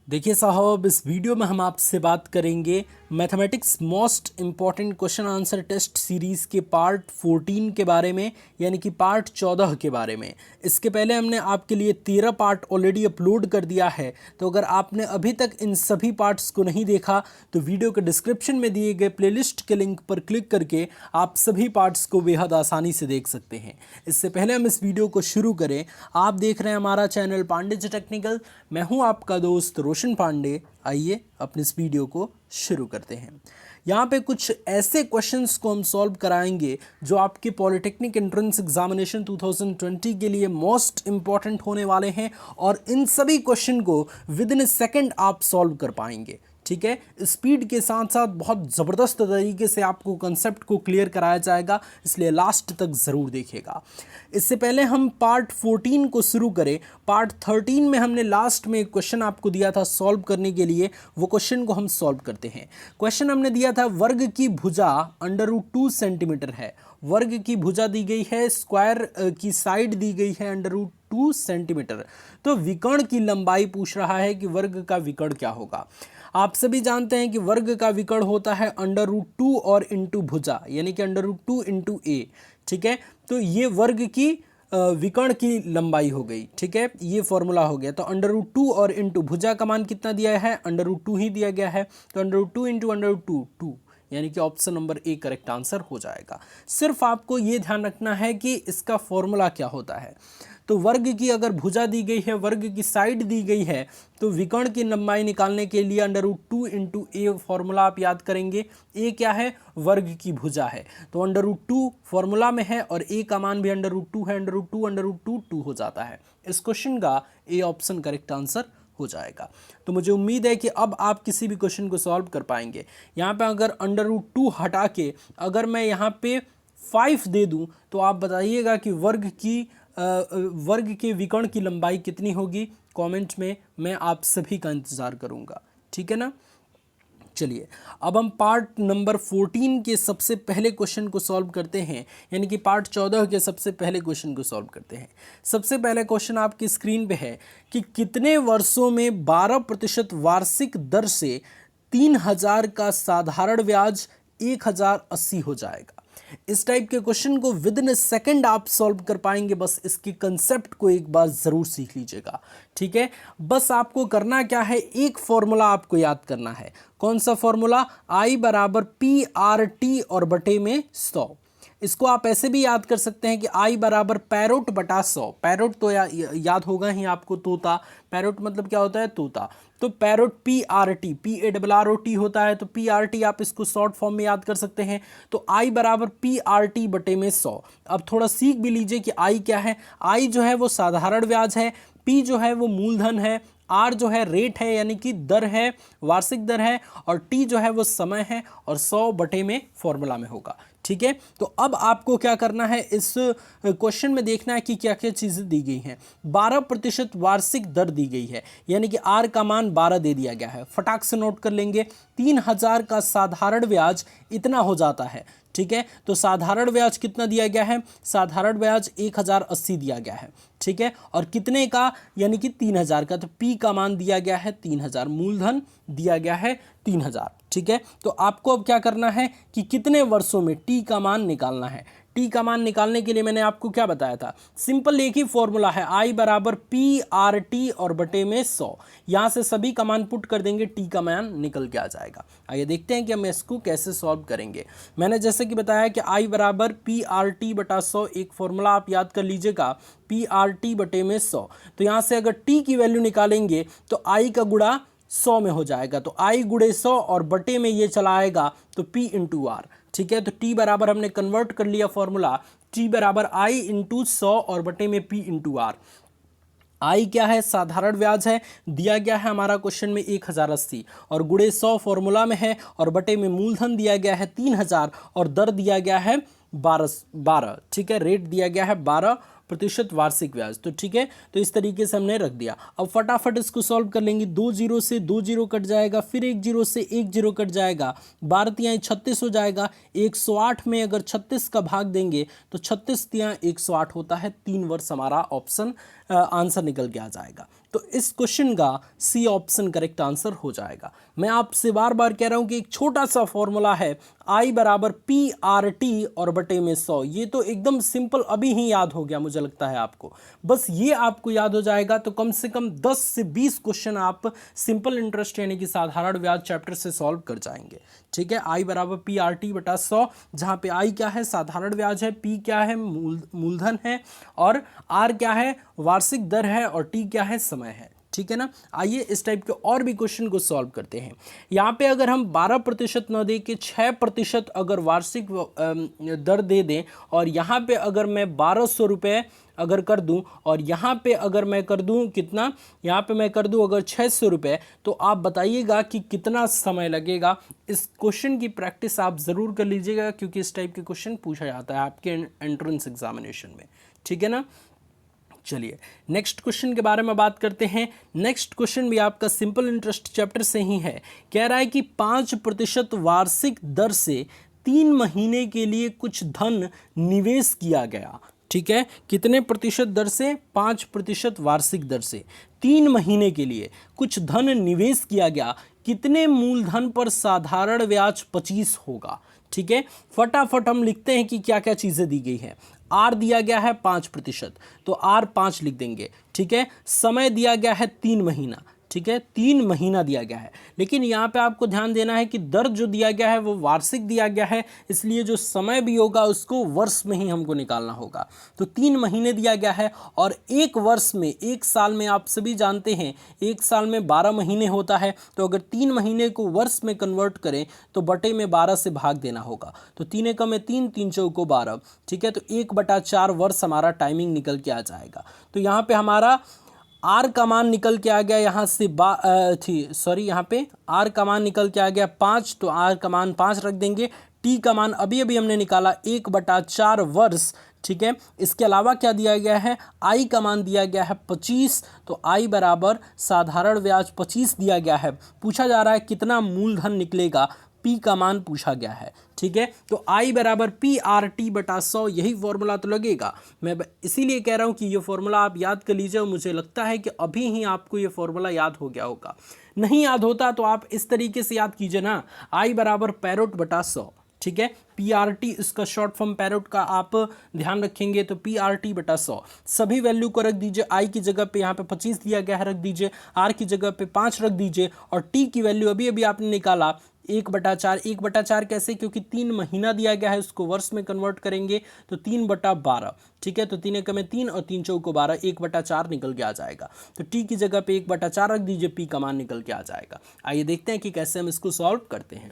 देखिए साहब, इस वीडियो में हम आपसे बात करेंगे mathematics most important question answer test series के पार्ट 14 के बारे में, यानी कि पार्ट 14 के बारे में। इसके पहले हमने आपके लिए 13 पार्ट ऑलरेडी अपलोड कर दिया है, तो अगर आपने अभी तक इन सभी पार्ट्स को नहीं देखा तो वीडियो के डिस्क्रिप्शन में दिए गए प्लेलिस्ट के लिंक पर क्लिक करके आप सभी पार्ट्स को बेहद आसानी से देख सकते हैं। इससे पहले हम इस वीडियो को शुरू करें, आप देख रहे हैं हमारा चैनल पांडे जी टेक्निकल। मैं हूं आपका दोस्त रोशन पांडे। आइए अपने इस वीडियो को शुरू करते हैं। यहाँ पे कुछ ऐसे क्वेश्चंस को हम सॉल्व कराएंगे जो आपके पॉलिटेक्निक एंट्रेंस एग्जामिनेशन 2020 के लिए मोस्ट इंपॉर्टेंट होने वाले हैं, और इन सभी क्वेश्चन को विद इन ए सेकेंड आप सॉल्व कर पाएंगे। ठीक है, स्पीड के साथ साथ बहुत ज़बरदस्त तरीके से आपको कंसेप्ट को क्लियर कराया जाएगा, इसलिए लास्ट तक ज़रूर देखिएगा। इससे पहले हम पार्ट 14 को शुरू करें। पार्ट 13 में हमने लास्ट में एक क्वेश्चन आपको दिया था सॉल्व करने के लिए, वो क्वेश्चन को हम सॉल्व करते हैं। क्वेश्चन हमने दिया था वर्ग की भुजा √2 सेंटीमीटर है। वर्ग की भुजा दी गई है, स्क्वायर की साइड दी गई है √2 सेंटीमीटर। तो विकर्ण की लंबाई पूछ रहा है कि वर्ग का विकर्ण क्या होगा। आप सभी जानते हैं कि वर्ग का विकर्ण होता है √2 और इंटू भुजा, यानी कि √2 इंटू ए। ठीक है, तो ये वर्ग की विकर्ण की लंबाई हो गई। ठीक है, ये फॉर्मूला हो गया। तो √2 और इंटू भुजा का मान कितना दिया है, √2 ही दिया गया है। तो √2 इंटू √2 2, यानी कि option number A correct answer हो जाएगा। सिर्फ आपको ये ध्यान रखना है कि इसका फॉर्मूला क्या होता है। तो वर्ग की अगर भुजा दी गई है, वर्ग की साइड दी गई है, तो विकर्ण की लंबाई निकालने के लिए √2 इंटू ए फॉर्मूला आप याद करेंगे। ए क्या है, वर्ग की भुजा है, तो √2 फॉर्मूला में है और ए का मान भी √2 है। √2 2 हो जाता है। इस क्वेश्चन का ए ऑप्शन करेक्ट आंसर हो जाएगा। तो मुझे उम्मीद है कि अब आप किसी भी क्वेश्चन को सॉल्व कर पाएंगे। यहाँ पे अगर √2 हटा के अगर मैं यहाँ पे 5 दे दूँ तो आप बताइएगा कि वर्ग के विकर्ण की लंबाई कितनी होगी। कमेंट में मैं आप सभी का इंतज़ार करूँगा। ठीक है ना। चलिए अब हम पार्ट नंबर 14 के सबसे पहले क्वेश्चन को सॉल्व करते हैं, यानी कि पार्ट 14 के सबसे पहले क्वेश्चन को सॉल्व करते हैं। सबसे पहले क्वेश्चन आपकी स्क्रीन पे है कि कितने वर्षों में 12% वार्षिक दर से 3000 का साधारण ब्याज 1080 हो जाएगा। इस टाइप के क्वेश्चन को विद इन ए सेकेंड आप सॉल्व कर पाएंगे। बस इसके कंसेप्ट को एक बार जरूर सीख लीजिएगा। ठीक है, बस आपको करना क्या है, एक फॉर्मूला आपको याद करना है। कौन सा फॉर्मूला, I = PRT और बटे में 100। इसको आप ऐसे भी याद कर सकते हैं कि I = पैरोट बटा 100। पैरोट तो याद होगा ही आपको, तोता। पैरोट मतलब क्या होता है, तोता। तो पैरोट PRT, PARROT होता है, तो PRT आप इसको शॉर्ट फॉर्म में याद कर सकते हैं। तो I = PRT बटे में 100। अब थोड़ा सीख भी लीजिए कि I क्या है। I जो है वो साधारण ब्याज है, P जो है वो मूलधन है, R जो है रेट है यानी कि दर है, वार्षिक दर है, और T जो है वो समय है, और 100 बटे में फॉर्मूला में होगा। ठीक है, तो अब आपको क्या करना है, इस क्वेश्चन में देखना है कि क्या क्या चीज़ें दी गई हैं। 12% वार्षिक दर दी गई है, यानी कि R का मान 12 दे दिया गया है। फटाक से नोट कर लेंगे। 3000 का साधारण ब्याज इतना हो जाता है। ठीक है, तो साधारण ब्याज कितना दिया गया है, साधारण ब्याज 1080 दिया गया है। ठीक है, और कितने का, यानी कि 3000 का, तो P का मान दिया गया है 3000, मूलधन दिया गया है 3000। ठीक है, तो आपको अब क्या करना है कि कितने वर्षों में T का मान निकालना है। T का मान निकालने के लिए मैंने आपको क्या बताया था, सिंपल एक ही फॉर्मूला है, I = PRT और बटे में 100। यहाँ से सभी का मान पुट कर देंगे, T का मान निकल के आ जाएगा। आइए देखते हैं कि हम इसको कैसे सॉल्व करेंगे। मैंने जैसे कि बताया कि I = PRT बटा 100, एक फॉर्मूला आप याद कर लीजिएगा, PRT बटे में 100। तो यहाँ से अगर T की वैल्यू निकालेंगे तो I का गुणा 100 में हो जाएगा, तो I × 100 और बटे में ये चला आएगा, तो P × R। ठीक है, तो T बराबर हमने कन्वर्ट कर लिया फॉर्मूला, T = I × 100 और बटे में P × R। I क्या है, साधारण ब्याज है, दिया गया है हमारा क्वेश्चन में 1080, और गुणे 100 फॉर्मूला में है, और बटे में मूलधन दिया गया है 3000 और दर दिया गया है 12। ठीक है, रेट दिया गया है 12% वार्षिक ब्याज। तो ठीक है, तो इस तरीके से हमने रख दिया। अब फटाफट इसको सॉल्व कर लेंगे। 2 0 से 2 0 कट जाएगा, फिर 1 0 से 1 0 कट जाएगा, 12 तिहाई 36 हो जाएगा। 108 में अगर 36 का भाग देंगे तो 36 तिहाई 108 होता है। 3 वर्ष हमारा ऑप्शन आंसर निकल के आ जाएगा। तो इस क्वेश्चन का सी ऑप्शन करेक्ट आंसर हो जाएगा। मैं आपसे बार बार कह रहा हूं कि एक छोटा सा फॉर्मूला है, I बराबर PRT और बटे में 100। ये तो एकदम सिंपल, अभी ही याद हो गया मुझे लगता है आपको। बस ये आपको याद हो जाएगा तो कम से कम 10 से 20 क्वेश्चन आप सिंपल इंटरेस्ट यानी कि साधारण ब्याज चैप्टर से सॉल्व कर जाएंगे। ठीक है, I बराबर PRT बटा 100, जहाँ पे I क्या है, साधारण ब्याज है, P क्या है, मूलधन है, और R क्या है, वार्षिक दर है, और T क्या है, समय है। ठीक है ना। आइए इस टाइप के और भी क्वेश्चन को सॉल्व करते हैं। यहाँ पे अगर हम 12% न दे के 6% अगर वार्षिक दर दे दें, और यहाँ पे अगर मैं 1200 रुपये अगर कर दूं, और यहाँ पे अगर मैं कर दूं कितना, यहाँ पे मैं कर दूं अगर 600 रुपये, तो आप बताइएगा कि कितना समय लगेगा। इस क्वेश्चन की प्रैक्टिस आप ज़रूर कर लीजिएगा, क्योंकि इस टाइप के क्वेश्चन पूछा जाता है आपके एंट्रेंस एग्जामिनेशन में। ठीक है ना। चलिए नेक्स्ट क्वेश्चन के बारे में बात करते हैं। नेक्स्ट क्वेश्चन भी आपका सिंपल इंटरेस्ट चैप्टर से ही है। कह रहा है कि 5% वार्षिक दर से 3 महीने के लिए कुछ धन निवेश किया गया। ठीक है, कितने प्रतिशत दर से, 5% वार्षिक दर से 3 महीने के लिए कुछ धन निवेश किया गया, कितने मूलधन पर साधारण ब्याज 25 होगा। ठीक है, फटाफट हम लिखते हैं कि क्या क्या चीज़ें दी गई हैं। आर दिया गया है 5%, तो आर 5 लिख देंगे। ठीक है, समय दिया गया है 3 महीना। ठीक है, 3 महीना दिया गया है, लेकिन यहाँ पे आपको ध्यान देना है कि दर जो दिया गया है वो वार्षिक दिया गया है, इसलिए जो समय भी होगा उसको वर्ष में ही हमको निकालना होगा। तो 3 महीने दिया गया है, और एक वर्ष में, एक साल में आप सभी जानते हैं एक साल में 12 महीने होता है। तो अगर 3 महीने को वर्ष में कन्वर्ट करें तो बटे में 12 से भाग देना होगा। तो 3 एकम में 3, 3 चौको 12। ठीक है, तो 1/4 वर्ष हमारा टाइमिंग निकल के आ जाएगा। तो यहाँ पे हमारा आर का मान निकल के आ गया यहाँ से यहाँ पे आर का मान निकल के आ गया 5, तो आर का मान 5 रख देंगे। टी का मान अभी अभी हमने निकाला 1/4 वर्ष। ठीक है, इसके अलावा क्या दिया गया है, आई का मान दिया गया है 25, तो आई बराबर साधारण ब्याज 25 दिया गया है। पूछा जा रहा है कितना मूलधन निकलेगा, पी का मान पूछा गया है। ठीक है, तो I बराबर PRT बटा 100, यही फॉर्मूला तो लगेगा। मैं इसीलिए कह रहा हूँ कि ये फॉर्मूला आप याद कर लीजिए, और मुझे लगता है कि अभी ही आपको ये फॉर्मूला याद हो गया होगा। नहीं याद होता तो आप इस तरीके से याद कीजिए ना, I बराबर पैरोट बटा 100। ठीक है, PRT इसका शॉर्ट फॉर्म पैरोट का आप ध्यान रखेंगे, तो PRT बटा 100 सभी वैल्यू को रख दीजिए। I की जगह पे यहाँ पे 25 दिया गया है, रख दीजिए। R की जगह पे 5 रख दीजिए, और T की वैल्यू अभी अभी आपने निकाला 1/4। 1/4 कैसे, क्योंकि 3 महीना दिया गया है, उसको वर्ष में कन्वर्ट करेंगे तो 3/12। ठीक है, तो 3 एकम में 3 और 3 चौको 12, 1/4 निकल के आ जाएगा। तो टी की जगह पे 1/4 रख दीजिए, पी का मान निकल के आ जाएगा। आइए देखते हैं कि कैसे हम इसको सॉल्व करते हैं।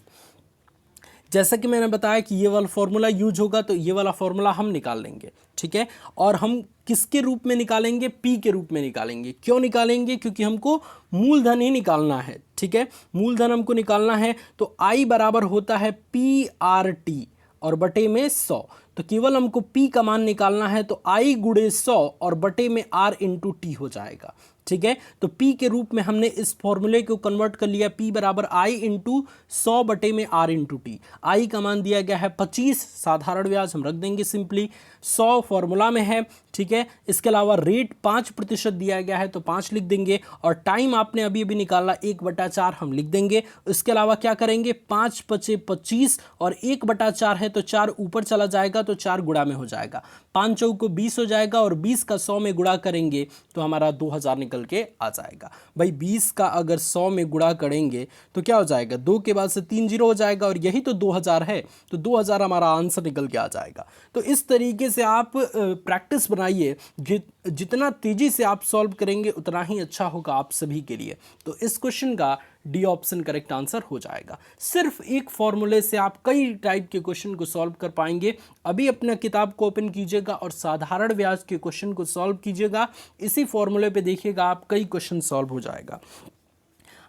जैसा कि मैंने बताया कि ये वाला फॉर्मूला यूज होगा, तो ये वाला फॉर्मूला हम निकाल लेंगे। ठीक है, और हम किसके रूप में निकालेंगे, पी के रूप में निकालेंगे। क्यों निकालेंगे, क्योंकि हमको मूलधन ही निकालना है। ठीक है, मूलधन हमको निकालना है, तो आई बराबर होता है PRT और बटे में 100। तो केवल हमको पी का मान निकालना है, तो आई गुणे 100 और बटे में R इंटू टी हो जाएगा। ठीक है, तो P के रूप में हमने इस फॉर्मूले को कन्वर्ट कर लिया। P बराबर I इंटू 100 बटे में R इंटू टी। I का मान दिया गया है 25, साधारण ब्याज हम रख देंगे सिंपली, 100 फॉर्मूला में है। ठीक है, इसके अलावा रेट 5% दिया गया है, तो 5 लिख देंगे, और टाइम आपने अभी अभी निकाला 1/4 हम लिख देंगे। इसके अलावा क्या करेंगे, 5 × 5 = 25, और 1/4 है तो 4 ऊपर चला जाएगा, तो 4 गुणा में हो जाएगा। 5 चौको 20 हो जाएगा, और 20 का 100 में गुणा करेंगे तो हमारा 2000 निकल के आ जाएगा। भाई 20 का अगर 100 में गुणा करेंगे तो क्या हो जाएगा, 2 के बाद से 3 जीरो हो जाएगा, और यही तो 2000 है, तो 2000 हमारा आंसर निकल के आ जाएगा। तो इस तरीके से आप प्रैक्टिस बनाइए, जितना तेजी से आप सॉल्व करेंगे उतना ही अच्छा होगा आप सभी के लिए। तो इस क्वेश्चन का डी ऑप्शन करेक्ट आंसर हो जाएगा। सिर्फ एक फॉर्मूले से आप कई टाइप के क्वेश्चन को सॉल्व कर पाएंगे। अभी अपना किताब को ओपन कीजिएगा और साधारण ब्याज के क्वेश्चन को सॉल्व कीजिएगा। इसी फॉर्मूले पे देखिएगा आप कई क्वेश्चन सॉल्व हो जाएगा।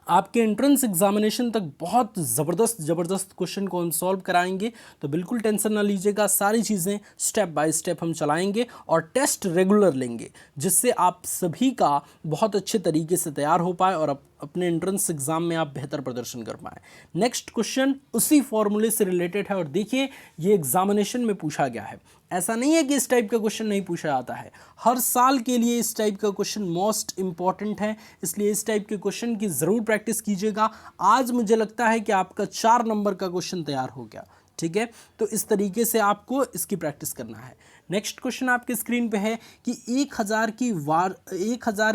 आपके एंट्रेंस एग्जामिनेशन तक बहुत ज़बरदस्त क्वेश्चन को हम सॉल्व कराएंगे, तो बिल्कुल टेंशन ना लीजिएगा। सारी चीज़ें स्टेप बाय स्टेप हम चलाएंगे, और टेस्ट रेगुलर लेंगे, जिससे आप सभी का बहुत अच्छे तरीके से तैयार हो पाए, और अपने एंट्रेंस एग्जाम में आप बेहतर प्रदर्शन कर पाएँ। नेक्स्ट क्वेश्चन उसी फॉर्मूले से रिलेटेड है और देखिए ये एग्जामिनेशन में पूछा गया है। ऐसा नहीं है कि इस टाइप का क्वेश्चन नहीं पूछा जाता है, हर साल के लिए इस टाइप का क्वेश्चन मोस्ट इंपॉर्टेंट है, इसलिए इस टाइप के क्वेश्चन की ज़रूर प्रैक्टिस कीजिएगा। आज मुझे लगता है कि आपका 4 नंबर का क्वेश्चन तैयार हो गया, ठीक है। तो इस तरीके से आपको इसकी प्रैक्टिस करना है। नेक्स्ट क्वेश्चन आपके स्क्रीन पे है कि 1000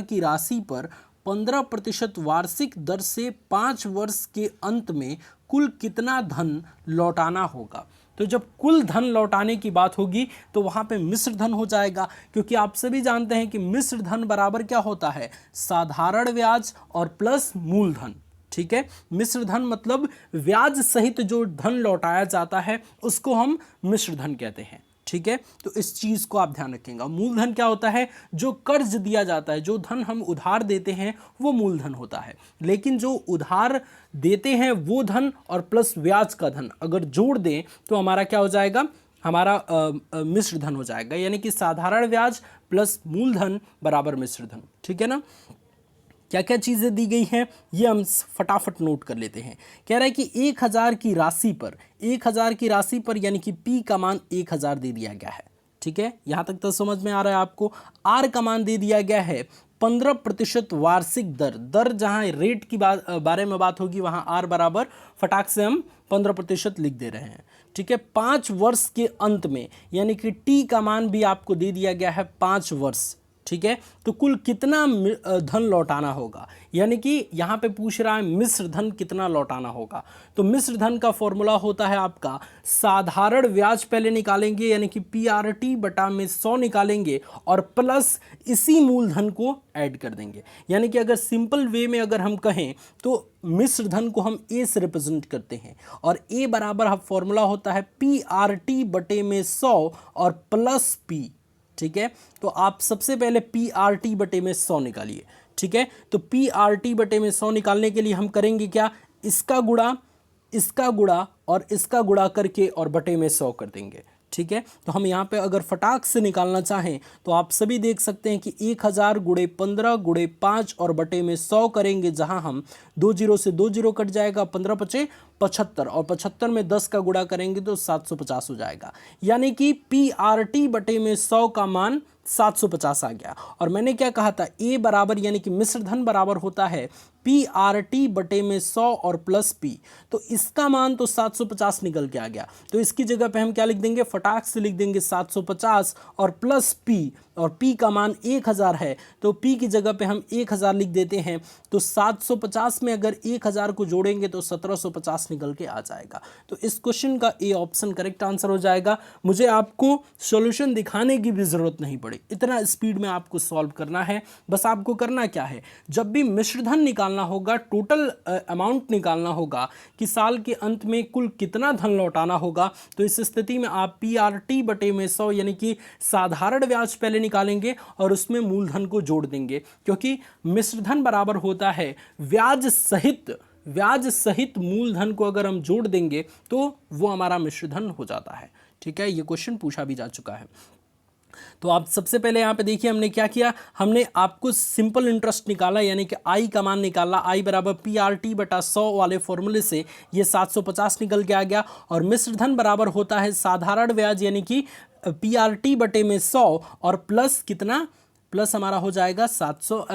की राशि पर 15% वार्षिक दर से 5 वर्ष के अंत में कुल कितना धन लौटाना होगा। तो जब कुल धन लौटाने की बात होगी तो वहाँ पे मिश्र धन हो जाएगा, क्योंकि आप सभी जानते हैं कि मिश्र धन बराबर क्या होता है, साधारण ब्याज और प्लस मूलधन, ठीक है। मिश्र धन मतलब ब्याज सहित जो धन लौटाया जाता है उसको हम मिश्र धन कहते हैं, ठीक है। तो इस चीज़ को आप ध्यान रखेंगे। मूलधन क्या होता है, जो कर्ज दिया जाता है, जो धन हम उधार देते हैं वो मूलधन होता है, लेकिन जो उधार देते हैं वो धन और प्लस ब्याज का धन अगर जोड़ दें तो हमारा क्या हो जाएगा, हमारा मिश्र धन हो जाएगा, यानी कि साधारण ब्याज प्लस मूलधन बराबर मिश्र धन, ठीक है ना। क्या क्या चीज़ें दी गई हैं ये हम फटाफट नोट कर लेते हैं। कह रहा है कि 1000 की राशि पर यानी कि P का मान 1000 दे दिया गया है, ठीक है। यहाँ तक तो समझ में आ रहा है आपको। R का मान दे दिया गया है 15% वार्षिक दर जहाँ रेट की बारे में बात होगी वहाँ R बराबर फटाक से हम 15% लिख दे रहे हैं, ठीक है। 5 वर्ष के अंत में यानी कि T का मान भी आपको दे दिया गया है 5 वर्ष, ठीक है। तो कुल कितना धन लौटाना होगा, यानी कि यहाँ पे पूछ रहा है मिश्र धन कितना लौटाना होगा। तो मिश्र धन का फॉर्मूला होता है आपका साधारण ब्याज पहले निकालेंगे यानी कि PRT बटा में 100 निकालेंगे और प्लस इसी मूलधन को ऐड कर देंगे। यानी कि अगर सिंपल वे में अगर हम कहें तो मिश्र धन को हम A से रिप्रेजेंट करते हैं और A बराबर फॉर्मूला होता है PRT बटे में 100 और प्लस P, ठीक है। तो आप सबसे पहले PRT बटे में 100 निकालिए, ठीक है। तो PRT बटे में 100 निकालने के लिए हम करेंगे क्या, इसका गुणा और इसका गुणा करके और बटे में 100 कर देंगे, ठीक है। तो हम यहाँ पे अगर फटाक से निकालना चाहें तो आप सभी देख सकते हैं कि 1000 गुणे 15 गुणे 5 और बटे में 100 करेंगे, जहां हम 2 जीरो से 2 जीरो कट जाएगा, 15 पचे 75 और 75 में 10 का गुणा करेंगे तो 750 हो जाएगा। यानी कि PRT बटे में 100 का मान 750 आ गया। और मैंने क्या कहा था, A बराबर यानी कि मिश्र धन बराबर होता है PRT बटे में 100 और प्लस P। तो इसका मान तो 750 निकल के आ गया, तो इसकी जगह पे हम क्या लिख देंगे, फटाक से लिख देंगे 750 और प्लस P, और P का मान 1000 है तो P की जगह पे हम 1000 लिख देते हैं। तो 750 में अगर 1000 को जोड़ेंगे तो 1750 निकल के आ जाएगा। तो इस क्वेश्चन का A ऑप्शन करेक्ट आंसर हो जाएगा। मुझे आपको सॉल्यूशन दिखाने की भी ज़रूरत नहीं पड़ी, इतना स्पीड में आपको सॉल्व करना है। बस आपको करना क्या है, जब भी मिश्र धन निकालना होगा, टोटल अमाउंट निकालना होगा कि साल के अंत में कुल कितना धन लौटाना होगा, तो इस स्थिति में आप PRT बटे में 100 यानी कि साधारण ब्याज पहले निकालेंगे और उसमें मूलधन को जोड़ देंगे, क्योंकि मिश्र धन बराबर होता है ब्याज सहित मूलधन को अगर हम जोड़ देंगे तो वो हमारा मिश्र धन हो जाता है, ठीक है। ये क्वेश्चन पूछा भी जा चुका है। तो आप सबसे पहले यहाँ पे देखिए हमने क्या किया, हमने आपको सिंपल इंटरेस्ट निकाला यानी कि I का मान निकाला। I बराबर PRT बटा 100 वाले फॉर्मूले से ये 750 निकल के आ गया। और मिश्र धन बराबर होता है साधारण ब्याज यानी कि PRT बटे में 100 और प्लस कितना, प्लस हमारा हो जाएगा 700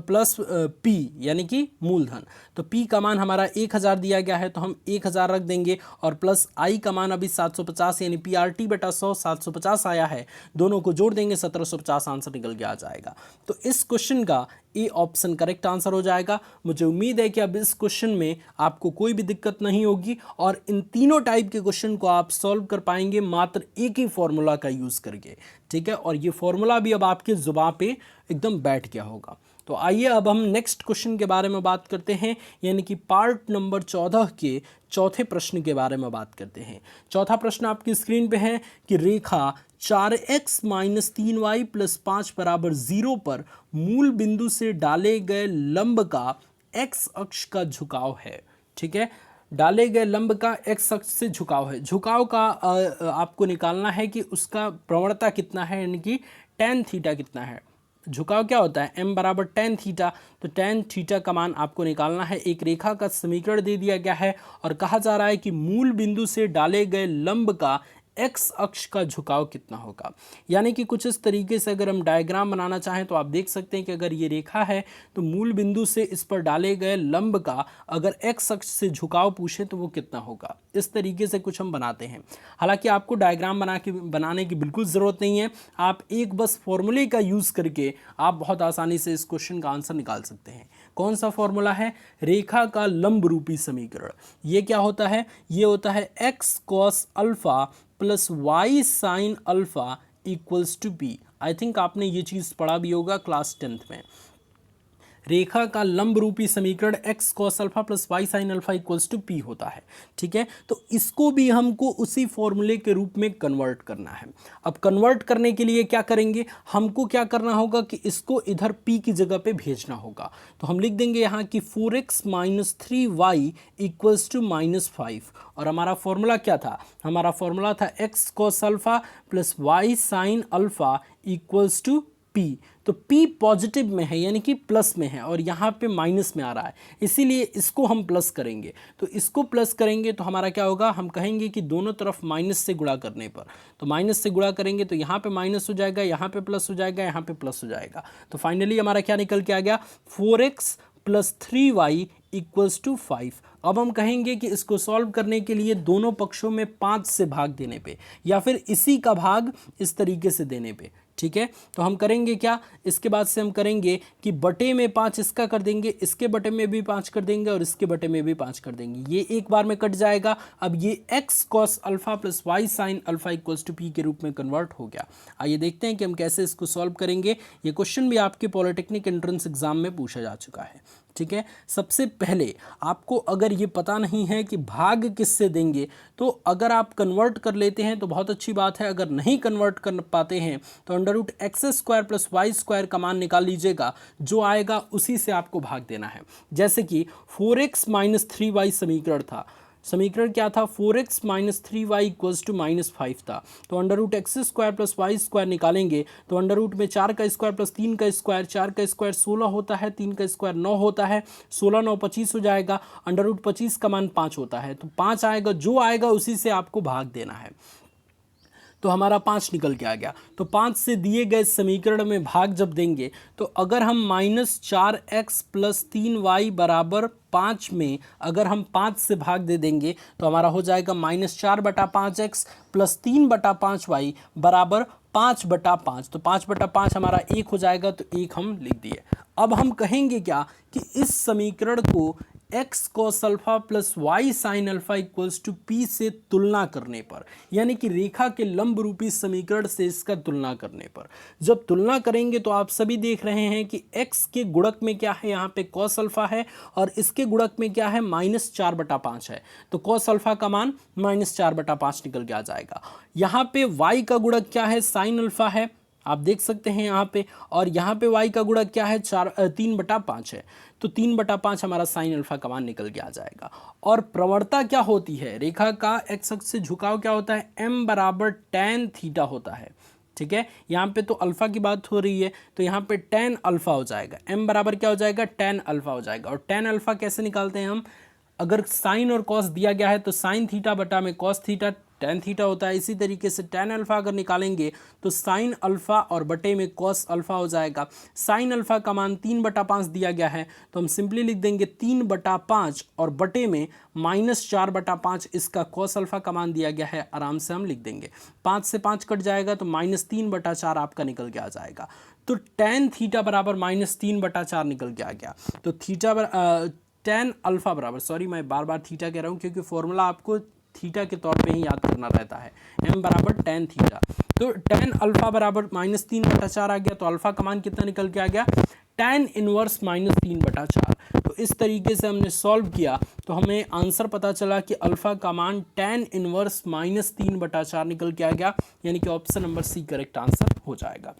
प्लस P यानी कि मूलधन। तो P का मान हमारा 1000 दिया गया है तो हम 1000 रख देंगे और प्लस I का मान अभी 750 यानी PRT बटा 100 750 आया है, दोनों को जोड़ देंगे 1750 आंसर निकल के आ जाएगा। तो इस क्वेश्चन का A ऑप्शन करेक्ट आंसर हो जाएगा। मुझे उम्मीद है कि अब इस क्वेश्चन में आपको कोई भी दिक्कत नहीं होगी और इन तीनों टाइप के क्वेश्चन को आप सॉल्व कर पाएंगे मात्र एक ही फॉर्मूला का यूज़ करके, ठीक है। और ये फॉर्मूला भी अब आपके जुबान पे एकदम बैठ गया होगा। तो आइए अब हम नेक्स्ट क्वेश्चन के बारे में बात करते हैं, यानी कि पार्ट नंबर 14 के चौथे प्रश्न के बारे में बात करते हैं। चौथा प्रश्न आपकी स्क्रीन पे है कि रेखा 4x - 3y + 5 बराबर 0 पर मूल बिंदु से डाले गए लंब का x अक्ष का झुकाव है, ठीक है। डाले गए लंब का x अक्ष से झुकाव है। झुकाव का आपको निकालना है कि उसका प्रवणता कितना है, यानी कि tan थीटा कितना है, झुकाव क्या होता है, m बराबर tan थीटा। तो tan थीटा का मान आपको निकालना है। एक रेखा का समीकरण दे दिया गया है और कहा जा रहा है कि मूल बिंदु से डाले गए लंब का एक्स अक्ष का झुकाव कितना होगा। यानी कि कुछ इस तरीके से अगर हम डायग्राम बनाना चाहें तो आप देख सकते हैं कि अगर ये रेखा है तो मूल बिंदु से इस पर डाले गए लंब का अगर एक्स अक्ष से झुकाव पूछे तो वो कितना होगा। इस तरीके से कुछ हम बनाते हैं। हालांकि आपको डायग्राम बनाने की बिल्कुल ज़रूरत नहीं है, आप एक बस फॉर्मूले का यूज़ करके आप बहुत आसानी से इस क्वेश्चन का आंसर निकाल सकते हैं। कौन सा फॉर्मूला है, रेखा का लंब रूपी समीकरण। ये क्या होता है, ये होता है x cos alpha plus y sine alpha equals to p. I think आपने ये चीज़ पढ़ा भी होगा क्लास 10th में। रेखा का लंब रूपी समीकरण x cos alpha plus y sine alpha equals to p होता है। ठीक है, तो इसको भी हमको उसी फॉर्मूले के रूप में कन्वर्ट करना है। अब कन्वर्ट करने के लिए क्या करेंगे, हमको क्या करना होगा कि इसको इधर पी की जगह पे भेजना होगा। तो हम लिख देंगे यहाँ कि 4x minus 3y equals to -5। और हमारा फॉर्मूला क्या था, हमारा फॉर्मूला था x cos alpha plus y sine alpha equals to p. तो P पॉजिटिव में है यानी कि प्लस में है और यहाँ पे माइनस में आ रहा है, इसीलिए इसको हम प्लस करेंगे। तो इसको प्लस करेंगे तो हमारा क्या होगा, हम कहेंगे कि दोनों तरफ माइनस से गुणा करने पर, तो माइनस से गुणा करेंगे तो यहाँ पे माइनस हो जाएगा, यहाँ पे प्लस हो जाएगा, यहाँ पे प्लस हो जाएगा। तो फाइनली हमारा क्या निकल के आ गया, 4x plus 3y equals to 5। अब हम कहेंगे कि इसको सॉल्व करने के लिए दोनों पक्षों में 5 से भाग देने पे या फिर इसी का भाग इस तरीके से देने पे। ठीक है, तो हम करेंगे क्या, इसके बाद से हम करेंगे कि बटे में 5 इसका कर देंगे, इसके बटे में भी 5 कर देंगे और इसके बटे में भी 5 कर देंगे। ये एक बार में कट जाएगा। अब ये x cos alpha plus y sine alpha equals to p के रूप में कन्वर्ट हो गया। आइए देखते हैं कि हम कैसे इसको सॉल्व करेंगे। ये क्वेश्चन भी आपके पॉलिटेक्निक एंट्रेंस एग्जाम में पूछा जा चुका है। ठीक है, सबसे पहले आपको अगर ये पता नहीं है कि भाग किससे देंगे तो अगर आप कन्वर्ट कर लेते हैं तो बहुत अच्छी बात है, अगर नहीं कन्वर्ट कर पाते हैं तो under root x square plus y square का मान निकाल लीजिएगा, जो आएगा उसी से आपको भाग देना है। जैसे कि 4x माइनस 3y समीकरण था, समीकरण क्या था, 4x minus 3y equals to -5 था। तो under root x square plus y square निकालेंगे तो अंडर रूट में 4 का स्क्वायर प्लस 3 का स्क्वायर, 4 का स्क्वायर 16 होता है, 3 का स्क्वायर 9 होता है, 16 9 25 हो जाएगा। अंडर रूट 25 का मान 5 होता है, तो 5 आएगा, जो आएगा उसी से आपको भाग देना है। तो हमारा 5 निकल के आ गया। तो 5 से दिए गए समीकरण में भाग जब देंगे तो अगर हम -4x प्लस 3y बराबर 5 में अगर हम 5 से भाग दे देंगे तो हमारा हो जाएगा -4/5x प्लस 3/5y बराबर 5/5। तो 5/5 हमारा 1 हो जाएगा, तो 1 हम लिख दिए। अब हम कहेंगे क्या कि इस समीकरण को x cos alpha plus y sine alpha equals to p से तुलना करने पर, यानी कि रेखा के लंब रूपी समीकरण से इसका तुलना करने पर, जब तुलना करेंगे तो आप सभी देख रहे हैं कि x के गुणक में क्या है, यहाँ पे कॉस अल्फा है और इसके गुणक में क्या है, -4/5 है। तो कॉस अल्फा का मान -4/5 निकल के आ जाएगा। यहाँ पे y का गुणक क्या है, साइन अल्फा है, आप देख सकते हैं यहाँ पे, और यहाँ पे y का गुणक क्या है, 3/5 है। तो 3/5 हमारा साइन अल्फा का मान निकल के आ जाएगा। और प्रवणता क्या होती है, रेखा का एक्स अक्ष से झुकाव क्या होता है, m बराबर tan थीटा होता है। ठीक है, यहाँ पे तो अल्फा की बात हो रही है तो यहाँ पे tan अल्फा हो जाएगा, m बराबर क्या हो जाएगा, tan अल्फा हो जाएगा। और tan अल्फा कैसे निकालते हैं हम, अगर साइन और कॉस दिया गया है तो साइन थीटा बटा में कॉस थीटा tan थीटा होता है। इसी तरीके से tan अल्फा अगर निकालेंगे तो साइन अल्फा और बटे में कॉस अल्फा हो जाएगा। साइन अल्फा का मान 3/5 दिया गया है तो हम सिंपली लिख देंगे 3/5 और बटे में -4/5 इसका कॉस अल्फा का मान दिया गया है, आराम से हम लिख देंगे। 5 से 5 कट जाएगा तो -3/4 आपका निकल के आ जाएगा। तो tan थीटा बराबर -3/4 निकल के आ गया। तो tan अल्फा बराबर, सॉरी मैं बार बार थीटा कह रहा हूँ क्योंकि फॉर्मूला आपको थीटा के तौर पे ही याद करना रहता है, m बराबर tan थीटा। तो tan अल्फा बराबर -3/4 आ गया, तो अल्फा का मान कितना निकल के आ गया, tan इनवर्स -3/4। तो इस तरीके से हमने सॉल्व किया तो हमें आंसर पता चला कि अल्फा का मान tan इनवर्स -3/4 निकल के आ गया, यानी कि option number C correct answer हो जाएगा।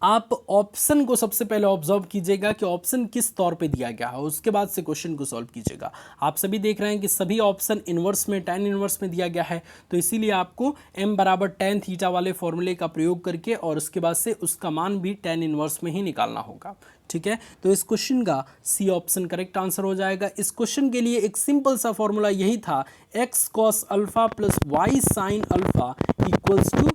आप ऑप्शन को सबसे पहले ऑब्जर्व कीजिएगा कि ऑप्शन किस तौर पे दिया गया है, उसके बाद से क्वेश्चन को सॉल्व कीजिएगा। आप सभी देख रहे हैं कि सभी ऑप्शन इन्वर्स में, tan इन्वर्स में दिया गया है, तो इसीलिए आपको m बराबर tan थीटा वाले फॉर्मूले का प्रयोग करके और उसके बाद से उसका मान भी tan इन्वर्स में ही निकालना होगा। ठीक है, तो इस क्वेश्चन का सी ऑप्शन करेक्ट आंसर हो जाएगा। इस क्वेश्चन के लिए एक सिंपल सा फॉर्मूला यही था, x cos अल्फा प्लस y sin alpha equals to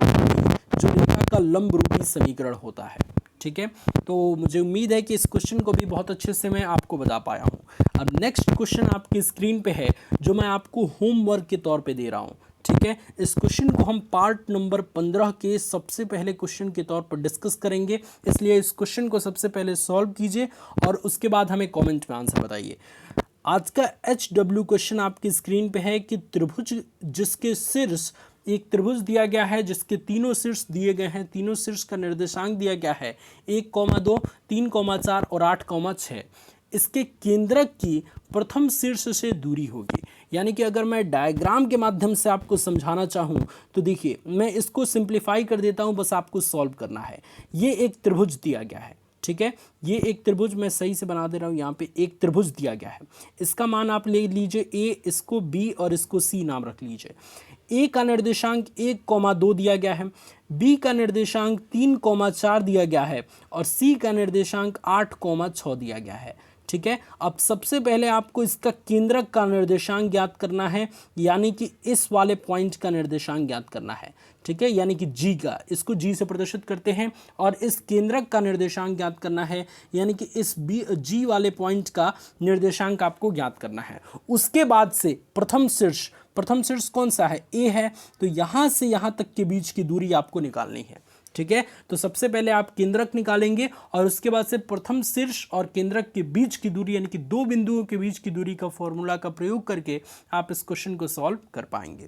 जो रेखा का लंब रूपी समीकरण होता है। ठीक है, तो मुझे उम्मीद है कि इस क्वेश्चन को भी बहुत अच्छे से मैं आपको बता पाया हूँ। अब नेक्स्ट क्वेश्चन आपकी स्क्रीन पे है, जो मैं आपको होमवर्क के तौर पे दे रहा हूँ। ठीक है, इस क्वेश्चन को हम पार्ट नंबर 15 के सबसे पहले क्वेश्चन के तौर पर डिस्कस करेंगे, इसलिए इस क्वेश्चन को सबसे पहले सॉल्व कीजिए और उसके बाद हमें कमेंट में आंसर बताइए। आज का HW क्वेश्चन आपकी स्क्रीन पे है कि त्रिभुज जिसके शीर्ष, एक त्रिभुज दिया गया है जिसके तीनों शीर्ष दिए गए हैं, तीनों शीर्ष का निर्देशांक दिया गया है 1,2, 3,4 और 8,6। इसके केंद्रक की प्रथम शीर्ष से दूरी होगी। यानी कि अगर मैं डायग्राम के माध्यम से आपको समझाना चाहूँ तो देखिए, मैं इसको सिंप्लीफाई कर देता हूँ, बस आपको सॉल्व करना है। ये एक त्रिभुज दिया गया है। ठीक है, ये एक त्रिभुज, मैं सही से बना दे रहा हूँ, यहाँ पे एक त्रिभुज दिया गया है। इसका मान आप ले लीजिए a, इसको b और इसको c नाम रख लीजिए। a का निर्देशांक 1,2 दिया गया है, b का निर्देशांक 3,4 दिया गया है और c का निर्देशांक 8,6 दिया गया है। ठीक है, अब सबसे पहले आपको इसका केंद्रक का निर्देशांक ज्ञात करना है, यानी कि इस वाले पॉइंट का निर्देशांक ज्ञात करना है। ठीक है, यानी कि जी का, इसको जी से प्रदर्शित करते हैं, और इस केंद्रक का निर्देशांक ज्ञात करना है, यानी कि इस जी वाले पॉइंट का निर्देशांक आपको ज्ञात करना है। उसके बाद से प्रथम शीर्ष कौन सा है, ए है, तो यहाँ से यहाँ तक के बीच की दूरी आपको निकालनी है। ठीक है, तो सबसे पहले आप केंद्रक निकालेंगे और उसके बाद से प्रथम शीर्ष और केंद्रक के बीच की दूरी, यानी कि दो बिंदुओं के बीच की दूरी का फॉर्मूला का प्रयोग करके आप इस क्वेश्चन को सॉल्व कर पाएंगे।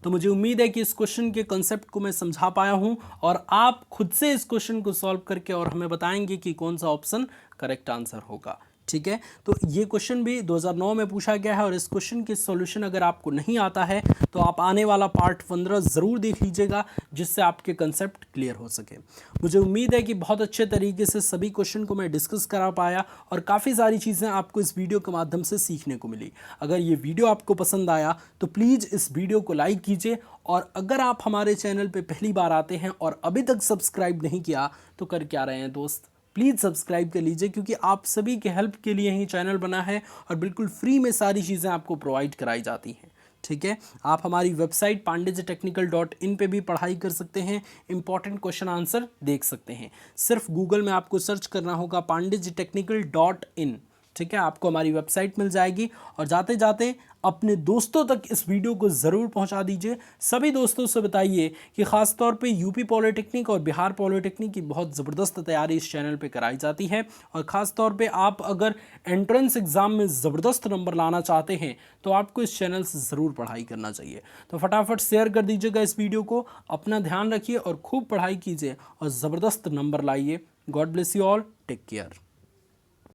तो मुझे उम्मीद है कि इस क्वेश्चन के कॉन्सेप्ट को मैं समझा पाया हूं और आप खुद से इस क्वेश्चन को सॉल्व करके और हमें बताएंगे कि कौन सा ऑप्शन करेक्ट आंसर होगा। ठीक है, तो ये क्वेश्चन भी 2009 में पूछा गया है और इस क्वेश्चन के सॉल्यूशन अगर आपको नहीं आता है तो आप आने वाला पार्ट 15 ज़रूर देख लीजिएगा, जिससे आपके कंसेप्ट क्लियर हो सके। मुझे उम्मीद है कि बहुत अच्छे तरीके से सभी क्वेश्चन को मैं डिस्कस करा पाया और काफ़ी सारी चीज़ें आपको इस वीडियो के माध्यम से सीखने को मिली। अगर ये वीडियो आपको पसंद आया तो प्लीज़ इस वीडियो को लाइक कीजिए, और अगर आप हमारे चैनल पर पहली बार आते हैं और अभी तक सब्सक्राइब नहीं किया तो कर क्या रहे हैं दोस्त, प्लीज़ सब्सक्राइब कर लीजिए, क्योंकि आप सभी के हेल्प के लिए ही चैनल बना है और बिल्कुल फ्री में सारी चीज़ें आपको प्रोवाइड कराई जाती हैं। ठीक है, आप हमारी वेबसाइट pandeytechnical.in पे भी पढ़ाई कर सकते हैं, इंपॉर्टेंट क्वेश्चन आंसर देख सकते हैं। सिर्फ गूगल में आपको सर्च करना होगा pandeytechnical.in। ठीक है, आपको हमारी वेबसाइट मिल जाएगी, और जाते जाते अपने दोस्तों तक इस वीडियो को ज़रूर पहुंचा दीजिए। सभी दोस्तों से बताइए कि ख़ास तौर पे यूपी पॉलिटेक्निक और बिहार पॉलिटेक्निक की बहुत ज़बरदस्त तैयारी इस चैनल पे कराई जाती है, और ख़ास तौर पे आप अगर एंट्रेंस एग्ज़ाम में ज़बरदस्त नंबर लाना चाहते हैं तो आपको इस चैनल से ज़रूर पढ़ाई करना चाहिए। तो फटाफट शेयर कर दीजिएगा इस वीडियो को, अपना ध्यान रखिए और खूब पढ़ाई कीजिए और ज़बरदस्त नंबर लाइए। God bless you all, take care.